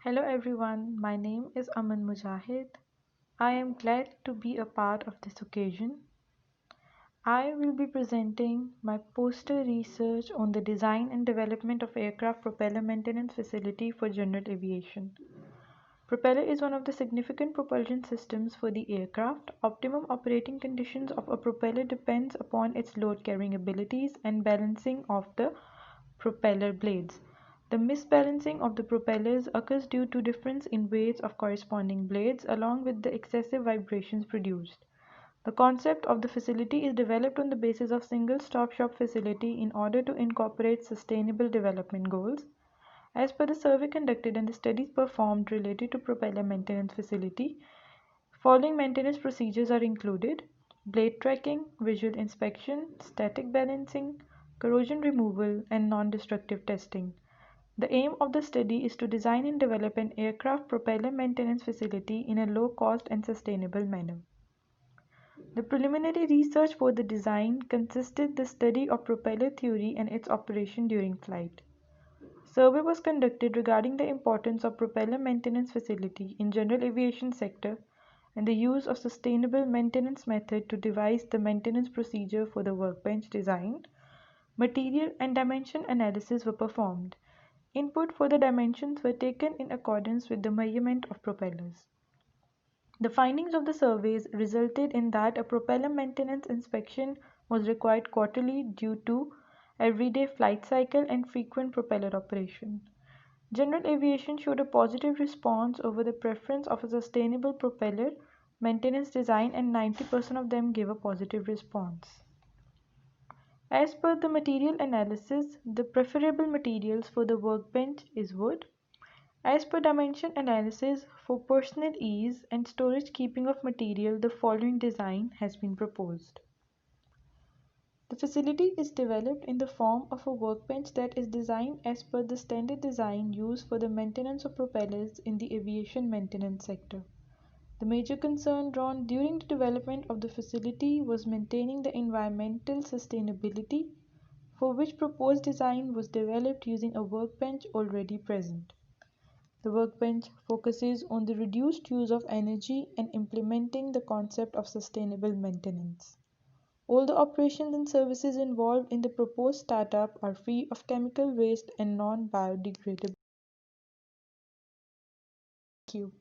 Hello everyone, my name is Aman Mujahid. I am glad to be a part of this occasion. I will be presenting my poster research on the design and development of aircraft propeller maintenance facility for general aviation. Propeller is one of the significant propulsion systems for the aircraft. Optimum operating conditions of a propeller depends upon its load carrying abilities and balancing of the propeller blades. The misbalancing of the propellers occurs due to difference in weights of corresponding blades along with the excessive vibrations produced. The concept of the facility is developed on the basis of single stop shop facility in order to incorporate sustainable development goals. As per the survey conducted and the studies performed related to propeller maintenance facility, following maintenance procedures are included: blade tracking, visual inspection, static balancing, corrosion removal, and non-destructive testing. The aim of the study is to design and develop an aircraft propeller maintenance facility in a low-cost and sustainable manner. The preliminary research for the design consisted the study of propeller theory and its operation during flight. Survey was conducted regarding the importance of propeller maintenance facility in general aviation sector and the use of sustainable maintenance method to devise the maintenance procedure for the workbench design. Material and dimension analysis were performed. Input for the dimensions were taken in accordance with the measurement of propellers. The findings of the surveys resulted in that a propeller maintenance inspection was required quarterly due to everyday flight cycle and frequent propeller operation. General aviation showed a positive response over the preference of a sustainable propeller maintenance design, and 90% of them gave a positive response. As per the material analysis, the preferable materials for the workbench is wood. As per dimension analysis, for personal ease and storage keeping of material, the following design has been proposed. The facility is developed in the form of a workbench that is designed as per the standard design used for the maintenance of propellers in the aviation maintenance sector. The major concern drawn during the development of the facility was maintaining the environmental sustainability, for which proposed design was developed using a workbench already present. The workbench focuses on the reduced use of energy and implementing the concept of sustainable maintenance. All the operations and services involved in the proposed startup are free of chemical waste and non-biodegradable. Thank you.